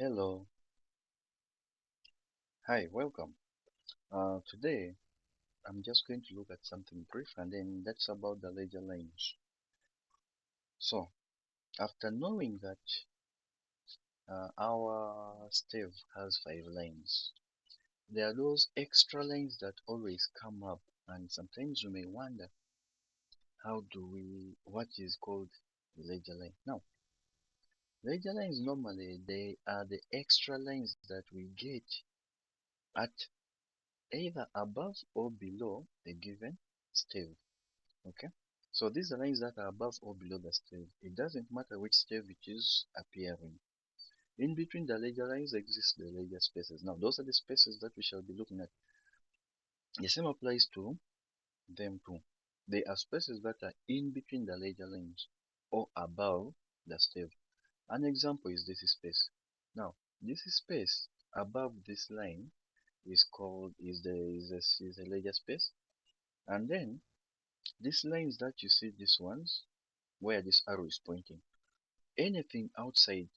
Hello, hi, welcome. Today I'm just going to look at something brief and then that's about the ledger lines. So, after knowing that our stave has 5 lines, there are those extra lines that always come up, and sometimes you may wonder what is called the ledger line. Now, ledger lines normally they are the extra lines that we get at either above or below a given stave. Okay? So these are lines that are above or below the stave. It doesn't matter which stave it is appearing. In between the ledger lines exist the ledger spaces. Now those are the spaces that we shall be looking at. The same applies to them too. They are spaces that are in between the ledger lines or above the stave. An example is this space. Now this space above this line is called is a ledger space, and then these lines that you see, these ones where this arrow is pointing, anything outside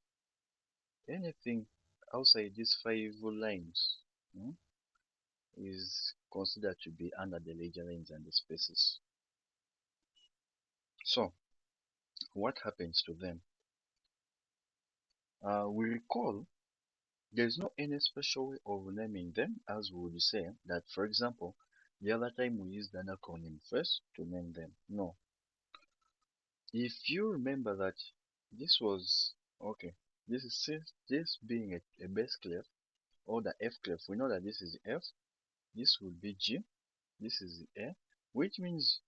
anything outside these 5 lines, mm, is considered to be under the ledger lines and the spaces. So what happens to them? We recall there's no any special way of naming them, as we would say that, for example, the other time we used an acronym first to name them. No, if you remember that this was okay, this is this being a bass clef or the F clef, we know that this is F, this will be G, this is the A, which means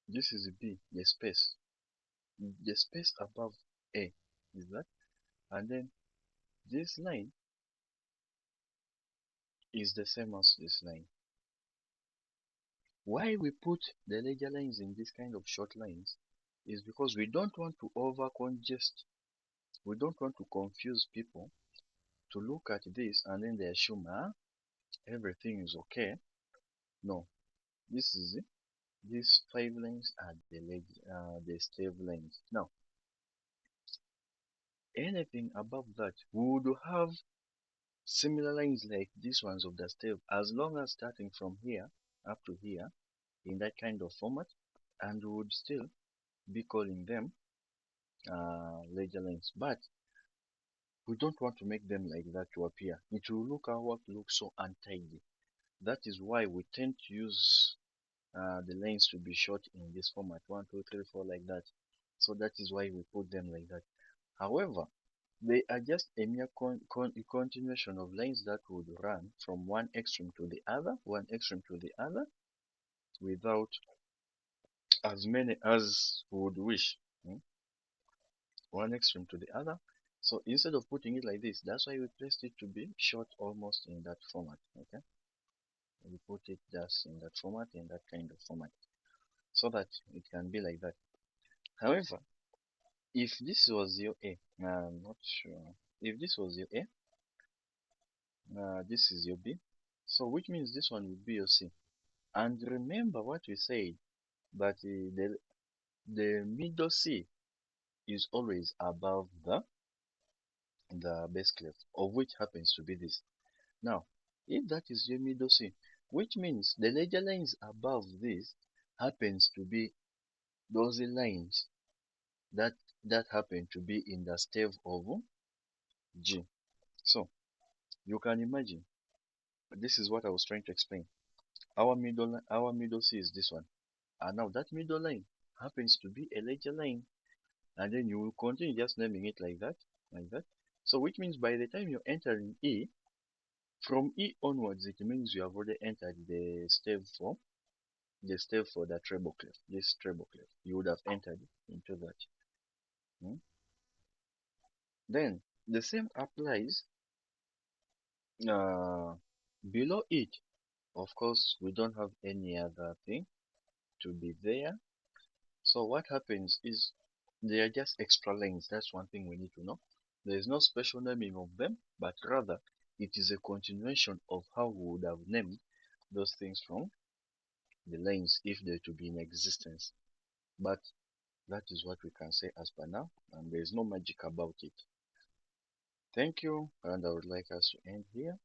this is B, the space above A is that, and then this line is the same as this line. Why we put the ledger lines in this kind of short lines is because we don't want to over congest, we don't want to confuse people to look at this and then they assume everything is okay. No, this is it. These 5 lines are the stave lines. Now, anything above that would have similar lines like these ones of the stave, as long as starting from here up to here in that kind of format, and we would still be calling them ledger lines. But we don't want to make them like that to appear. It will look so untidy. That is why we tend to use the lines to be short in this format, 1, 2, 3, 4, like that. So that is why we put them like that. However, they are just a mere continuation of lines that would run from one extreme to the other, one extreme to the other, without as many as we would wish. One extreme to the other. So instead of putting it like this, that's why we placed it to be short almost in that format. Okay, we put it just in that format, in that kind of format, so that it can be like that. However, if this was your A, I'm not sure. If this was your A, this is your B. So which means this one would be your C. And remember what we said, that the middle C is always above the bass clef, of which happens to be this. Now, if that is your middle C, which means the ledger lines above this happens to be those lines that happen to be in the stave of G. So you can imagine, this is what I was trying to explain. Our middle C is this one, and now that middle line happens to be a ledger line, and then you will continue just naming it like that, like that. So which means by the time you're entering E, from E onwards, it means you have already entered the stave for the treble clef, this treble clef. You would have entered into that. Hmm? Then the same applies uh, below it. Of course, we don't have any other thing to be there. So what happens is they are just extra lines. That's one thing we need to know. There is no special naming of them, but rather it is a continuation of how we would have named those things from the lanes if they're to be in existence. But that is what we can say as per now, and there is no magic about it. Thank you, and I would like us to end here.